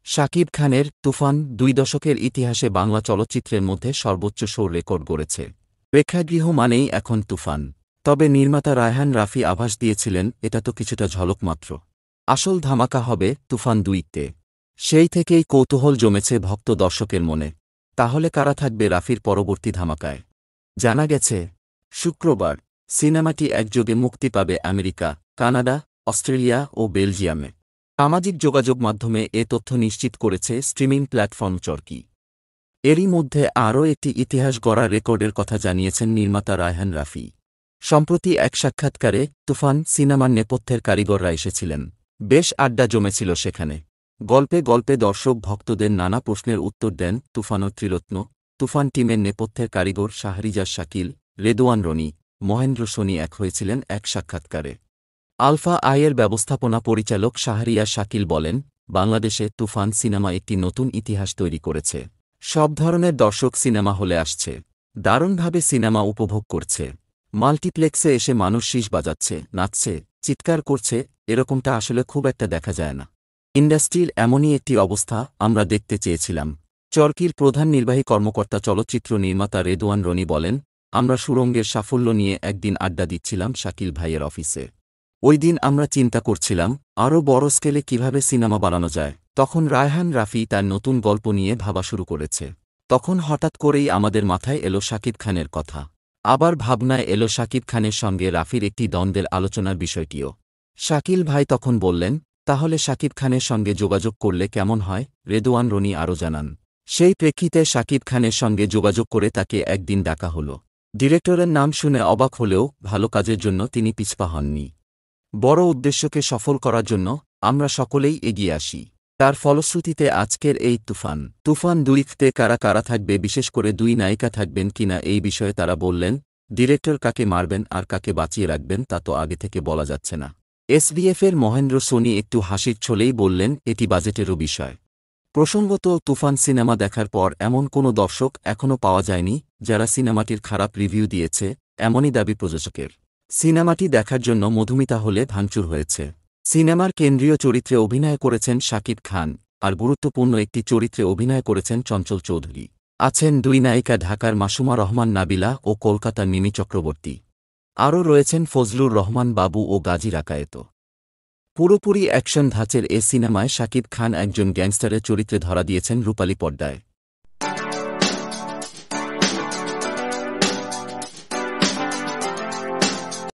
শাকিব খানের তুফান ২ দশকের ইতিহাসে বাংলা চলচ্চিত্রের মধ্যে সর্বোচ্চ শোর রেকর্ড গড়েছে। প্রেক্ষাগৃহ মানেই এখন তুফান। তবে নির্মাতা রায়হান রাফি আভাস দিয়েছিলেন এটা তো কিছুটা ঝলক মাত্র। আসল ধামাকা হবে তুফান ২-তে। সেই থেকেই কৌতূহল জমেছে ভক্ত দর্শকের মনে। তাহলে কারা থাকবে রাফির পরবর্তী ধামাকায়? জানা গেছে, শুক্রবার সিনেমাটি একযোগে মুক্তি পাবে আমেরিকা, কানাডা, অস্ট্রেলিয়া ও বেলজিয়ামে। সামাজিক যোগাযোগ মাধ্যমে এ তথ্য নিশ্চিত করেছে স্ট্রিমিং প্ল্যাটফর্ম চরকি। এরই মধ্যে আরও একটি ইতিহাস গড়া রেকর্ডের কথা জানিয়েছেন নির্মাতা রায়হান রাফি। সম্প্রতি এক সাক্ষাৎকারে তুফান সিনেমার নেপথ্যের কারিগররা এসেছিলেন। বেশ আড্ডা জমেছিল সেখানে। গল্পে গল্পে দর্শক ভক্তদের নানা প্রশ্নের উত্তর দেন তুফান ত্রিরত্ন। তুফান টিমের নেপথ্যের কারিগর শাহরিজার শাকিল, রেদোয়ান রনি, মহেন্দ্র সোনি এক হয়েছিলেন এক সাক্ষাৎকারে। আলফা আইয়ের ব্যবস্থাপনা পরিচালক শাহরিয়ার শাকিল বলেন, বাংলাদেশে তুফান সিনেমা একটি নতুন ইতিহাস তৈরি করেছে। সব ধরনের দর্শক সিনেমা হলে আসছে, দারুণভাবে সিনেমা উপভোগ করছে। মাল্টিপ্লেক্সে এসে মানুষ শীষ বাজাচ্ছে, নাচছে, চিৎকার করছে, এরকমটা আসলে খুব একটা দেখা যায় না। ইন্ডাস্ট্রির এমনই একটি অবস্থা আমরা দেখতে চেয়েছিলাম। চরকির প্রধান নির্বাহী কর্মকর্তা চলচ্চিত্র নির্মাতা রেদোয়ান রনি বলেন, আমরা সুড়ঙ্গের সাফল্য নিয়ে একদিন আড্ডা দিচ্ছিলাম শাকিল ভাইয়ের অফিসে। ওই দিন আমরা চিন্তা করছিলাম আরও বড় স্কেলে কিভাবে সিনেমা বানানো যায়। তখন রায়হান রাফি তার নতুন গল্প নিয়ে ভাবা শুরু করেছে। তখন হঠাৎ করেই আমাদের মাথায় এলো শাকিব খানের কথা। আবার ভাবনায় এলো শাকিব খানের সঙ্গে রাফির একটি দ্বন্দ্বের আলোচনার বিষয়টিও। শাকিল ভাই তখন বললেন, তাহলে শাকিব খানের সঙ্গে যোগাযোগ করলে কেমন হয়? রেদোয়ান রনি আরও জানান, সেই প্রেক্ষিতে শাকিব খানের সঙ্গে যোগাযোগ করে তাকে একদিন ডাকা হলো। ডিরেক্টরের নাম শুনে অবাক হলেও ভালো কাজের জন্য তিনি পিছপা হননি। বড় উদ্দেশ্যকে সফল করার জন্য আমরা সকলেই এগিয়ে আসি। তার ফলশ্রুতিতে আজকের এই তুফান ২-তে কারা কারা থাকবে, বিশেষ করে ২ নায়িকা থাকবেন কিনা এই বিষয়ে তারা বললেন, ডিরেক্টর কাকে মারবেন আর কাকে বাঁচিয়ে রাখবেন তা তো আগে থেকে বলা যাচ্ছে না। এসবিএফের মহেন্দ্র সোনি একটু হাসির ছলেই বললেন, এটি বাজেটেরও বিষয়। প্রসঙ্গত, তুফান সিনেমা দেখার পর এমন কোনো দর্শক এখনও পাওয়া যায়নি যারা সিনেমাটির খারাপ রিভিউ দিয়েছে, এমনই দাবি প্রযোজকের। সিনেমাটি দেখার জন্য মধুমিতা হলে ভাঙচুর হয়েছে। সিনেমার কেন্দ্রীয় চরিত্রে অভিনয় করেছেন শাকিব খান, আর গুরুত্বপূর্ণ একটি চরিত্রে অভিনয় করেছেন চঞ্চল চৌধুরী। আছেন ২ নায়িকা ঢাকার মাসুমা রহমান নাবিলা ও কলকাতার মিমি চক্রবর্তী। আরও রয়েছেন ফজলুর রহমান বাবু ও গাজী রাকায়েত। পুরোপুরি অ্যাকশন ধাঁচের এ সিনেমায় শাকিব খান একজন গ্যাংস্টারের চরিত্রে ধরা দিয়েছেন রূপালী পর্দায়।